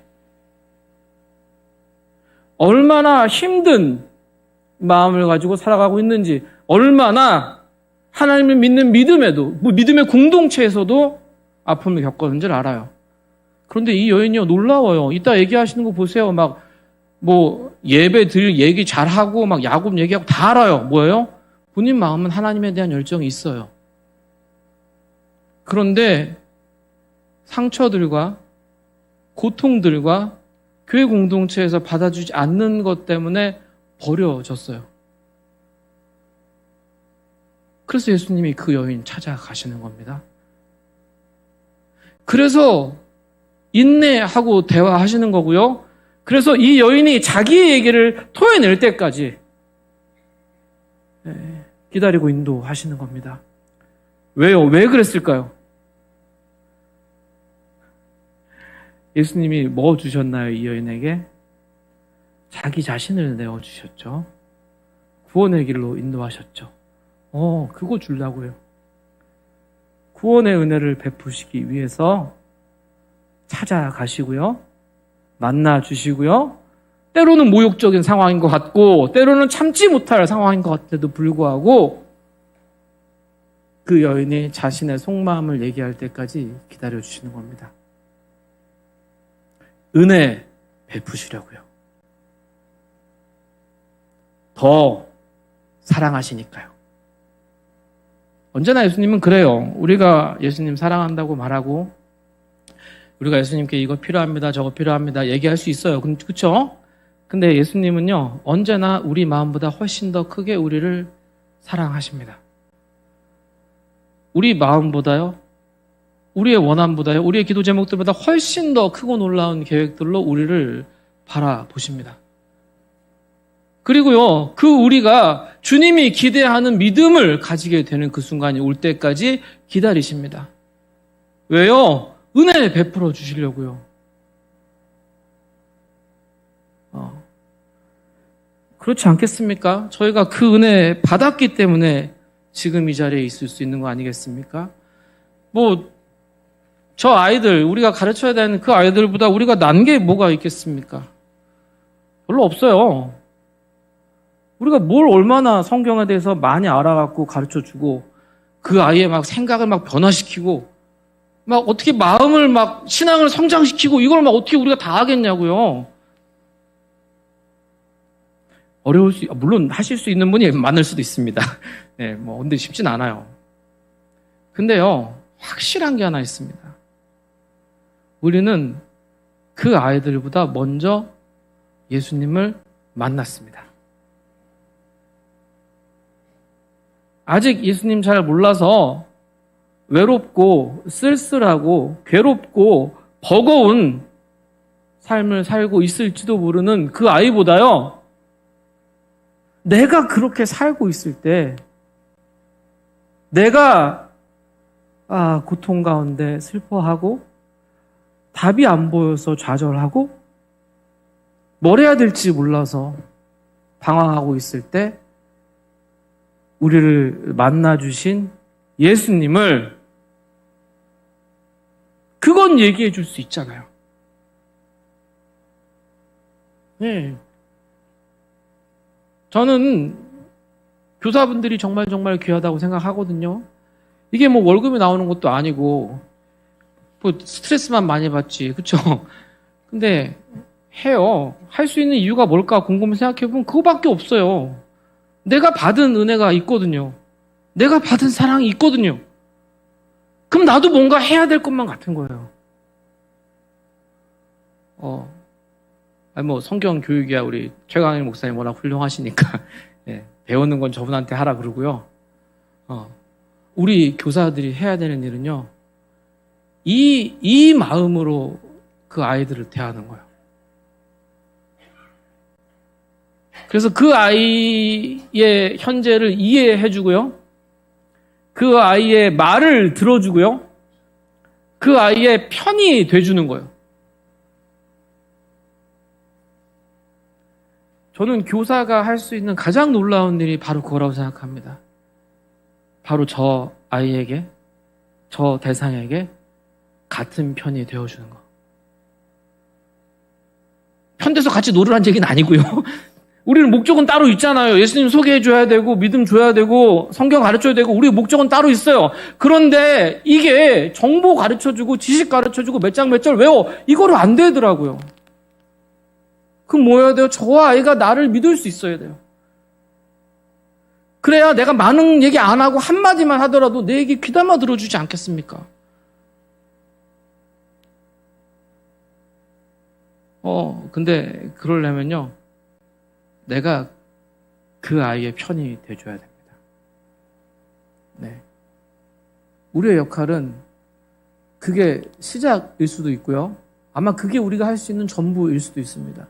얼마나 힘든 마음을 가지고 살아가고 있는지, 얼마나 하나님을 믿는 믿음의 공동체에서도 아픔을 겪었는지를 알아요. 그런데 이 여인이요, 놀라워요. 이따 얘기하시는 거 보세요. 막 예배 드릴 얘기 잘하고 막 야곱 얘기하고 다 알아요. 뭐예요? 본인 마음은 하나님에 대한 열정이 있어요. 그런데 상처들과 고통들과 교회 공동체에서 받아주지 않는 것 때문에 버려졌어요. 그래서 예수님이 그 여인 찾아가시는 겁니다. 그래서 인내하고 대화하시는 거고요. 그래서 이 여인이 자기의 얘기를 토해낼 때까지 기다리고 인도하시는 겁니다. 왜요? 왜 그랬을까요? 예수님이 뭐 주셨나요? 이 여인에게? 자기 자신을 내어주셨죠. 구원의 길로 인도하셨죠. 그거 주려고요. 구원의 은혜를 베푸시기 위해서 찾아가시고요. 만나주시고요. 때로는 모욕적인 상황인 것 같고 때로는 참지 못할 상황인 것 같아도 불구하고 그 여인이 자신의 속마음을 얘기할 때까지 기다려주시는 겁니다. 은혜 베푸시려고요. 더 사랑하시니까요. 언제나 예수님은 그래요. 우리가 예수님 사랑한다고 말하고 우리가 예수님께 이거 필요합니다, 저거 필요합니다 얘기할 수 있어요. 그렇죠? 근데 예수님은요, 언제나 우리 마음보다 훨씬 더 크게 우리를 사랑하십니다. 우리 마음보다요, 우리의 원함보다요, 우리의 기도 제목들보다 훨씬 더 크고 놀라운 계획들로 우리를 바라보십니다. 그리고요, 그 우리가 주님이 기대하는 믿음을 가지게 되는 그 순간이 올 때까지 기다리십니다. 왜요? 은혜 베풀어 주시려고요. 그렇지 않겠습니까? 저희가 그 은혜 받았기 때문에 지금 이 자리에 있을 수 있는 거 아니겠습니까? 저 아이들, 우리가 가르쳐야 되는 그 아이들보다 우리가 난 게 뭐가 있겠습니까? 별로 없어요. 우리가 뭘 얼마나 성경에 대해서 많이 알아갖고 가르쳐주고 그 아이의 막 생각을 막 변화시키고 막 어떻게 마음을 막 신앙을 성장시키고 이걸 막 어떻게 우리가 다 하겠냐고요. 물론 하실 수 있는 분이 많을 수도 있습니다. 네, 근데 쉽진 않아요. 근데요, 확실한 게 하나 있습니다. 우리는 그 아이들보다 먼저 예수님을 만났습니다. 아직 예수님 잘 몰라서 외롭고 쓸쓸하고 괴롭고 버거운 삶을 살고 있을지도 모르는 그 아이보다요, 내가 그렇게 살고 있을 때 내가 고통 가운데 슬퍼하고 답이 안 보여서 좌절하고 뭘 해야 될지 몰라서 방황하고 있을 때 우리를 만나주신 예수님을 그건 얘기해 줄 수 있잖아요. 네. 저는 교사분들이 정말 귀하다고 생각하거든요. 이게 월급이 나오는 것도 아니고 스트레스만 많이 받지, 그쵸? 근데 해요. 할 수 있는 이유가 뭘까 궁금해 생각해보면 그거밖에 없어요. 내가 받은 은혜가 있거든요. 내가 받은 사랑이 있거든요. 그럼 나도 뭔가 해야 될 것만 같은 거예요. 성경 교육이야 우리 최강일 목사님 워낙 훌륭하시니까 예, 배우는 건 저분한테 하라 그러고요. 우리 교사들이 해야 되는 일은요. 이 마음으로 그 아이들을 대하는 거예요. 그래서 그 아이의 현재를 이해해주고요. 그 아이의 말을 들어주고요. 그 아이의 편이 돼주는 거예요. 저는 교사가 할 수 있는 가장 놀라운 일이 바로 그거라고 생각합니다. 바로 저 아이에게, 저 대상에게 같은 편이 되어주는 거. 편돼서 같이 놀으라는 얘기는 아니고요. 우리는 목적은 따로 있잖아요. 예수님 소개해줘야 되고, 믿음 줘야 되고, 성경 가르쳐야 되고, 우리 목적은 따로 있어요. 그런데 이게 정보 가르쳐주고, 지식 가르쳐주고, 몇 장 몇 절 외워. 이거로 안 되더라고요. 그럼 뭐 해야 돼요? 저 아이가 나를 믿을 수 있어야 돼요. 그래야 내가 많은 얘기 안 하고 한마디만 하더라도 내 얘기 귀담아 들어주지 않겠습니까? 근데 그러려면요. 내가 그 아이의 편이 돼줘야 됩니다. 네. 우리의 역할은 그게 시작일 수도 있고요. 아마 그게 우리가 할 수 있는 전부일 수도 있습니다.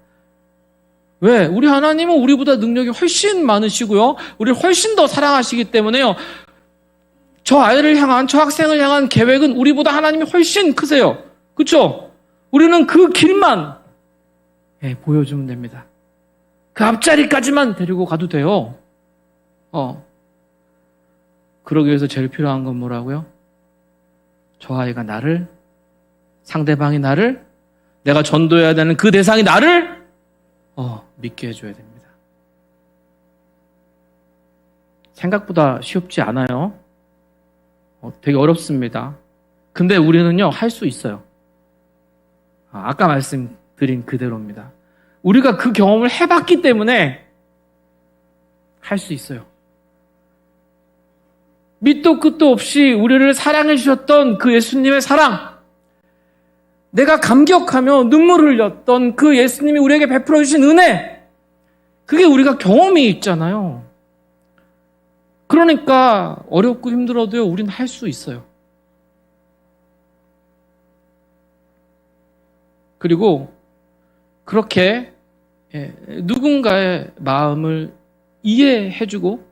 왜? 우리 하나님은 우리보다 능력이 훨씬 많으시고요. 우리를 훨씬 더 사랑하시기 때문에요. 저 아이를 향한, 저 학생을 향한 계획은 우리보다 하나님이 훨씬 크세요. 그렇죠? 우리는 그 길만 보여주면 됩니다. 그 앞자리까지만 데리고 가도 돼요. 그러기 위해서 제일 필요한 건 뭐라고요? 저 아이가 나를, 상대방이 나를, 내가 전도해야 되는 그 대상이 나를 믿게 해줘야 됩니다. 생각보다 쉽지 않아요. 되게 어렵습니다. 근데 우리는요, 할 수 있어요. 아까 말씀드린 그대로입니다. 우리가 그 경험을 해봤기 때문에 할 수 있어요. 밑도 끝도 없이 우리를 사랑해 주셨던 그 예수님의 사랑, 내가 감격하며 눈물을 흘렸던 그 예수님이 우리에게 베풀어 주신 은혜, 그게 우리가 경험이 있잖아요. 그러니까 어렵고 힘들어도요, 우리는 할 수 있어요. 그리고 그렇게 누군가의 마음을 이해해주고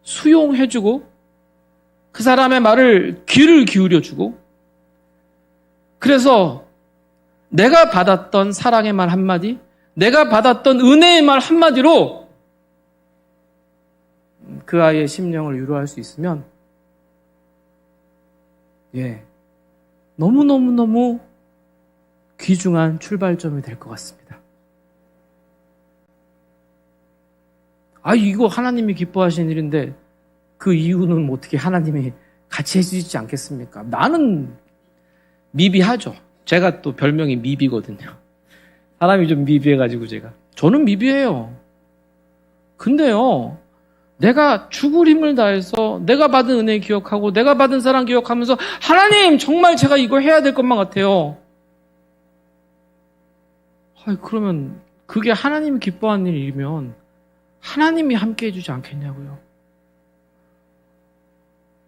수용해주고 그 사람의 말을 귀를 기울여주고, 그래서 내가 받았던 사랑의 말 한마디, 내가 받았던 은혜의 말 한마디로 그 아이의 심령을 위로할 수 있으면 너무너무너무 귀중한 출발점이 될 것 같습니다. 이거 하나님이 기뻐하시는 일인데 그 이유는 어떻게 하나님이 같이 해주시지 않겠습니까? 나는 미비하죠. 제가 또 별명이 미비거든요. 사람이 좀 미비해가지고 저는 미비해요. 근데요, 내가 죽을 힘을 다해서 내가 받은 은혜 기억하고 내가 받은 사랑 기억하면서 하나님 정말 제가 이거 해야 될 것만 같아요. 그러면 그게 하나님이 기뻐하는 일이면 하나님이 함께 해주지 않겠냐고요.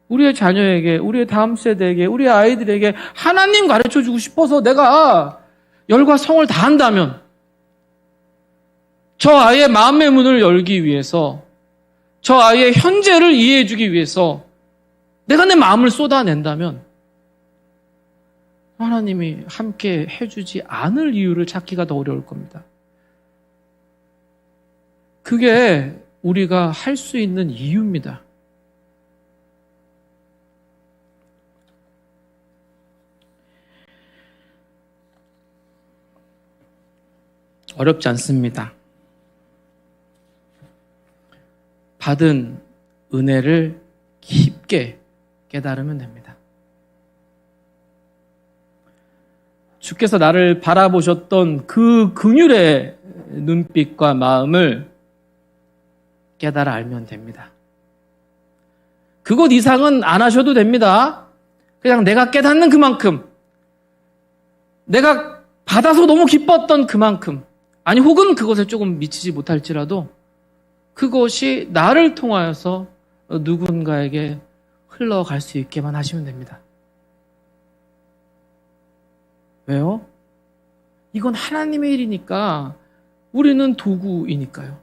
우리의 자녀에게, 우리의 다음 세대에게, 우리의 아이들에게 하나님 가르쳐주고 싶어서 내가 열과 성을 다한다면, 저 아이의 마음의 문을 열기 위해서, 저 아이의 현재를 이해해주기 위해서 내가 내 마음을 쏟아낸다면 하나님이 함께 해주지 않을 이유를 찾기가 더 어려울 겁니다. 그게 우리가 할 수 있는 이유입니다. 어렵지 않습니다. 받은 은혜를 깊게 깨달으면 됩니다. 주께서 나를 바라보셨던 그 긍휼의 눈빛과 마음을 깨달아 알면 됩니다. 그것 이상은 안 하셔도 됩니다. 그냥 내가 깨닫는 그만큼, 내가 받아서 너무 기뻤던 그만큼, 아니 혹은 그것에 조금 미치지 못할지라도 그것이 나를 통하여서 누군가에게 흘러갈 수 있게만 하시면 됩니다. 왜요? 이건 하나님의 일이니까 우리는 도구이니까요.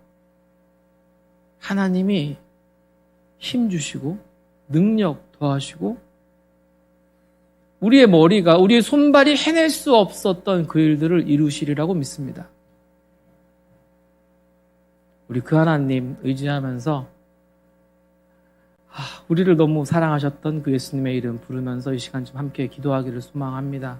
하나님이 힘 주시고 능력 더하시고 우리의 머리가, 우리의 손발이 해낼 수 없었던 그 일들을 이루시리라고 믿습니다. 우리 그 하나님 의지하면서 우리를 너무 사랑하셨던 그 예수님의 이름 부르면서 이 시간 좀 함께 기도하기를 소망합니다.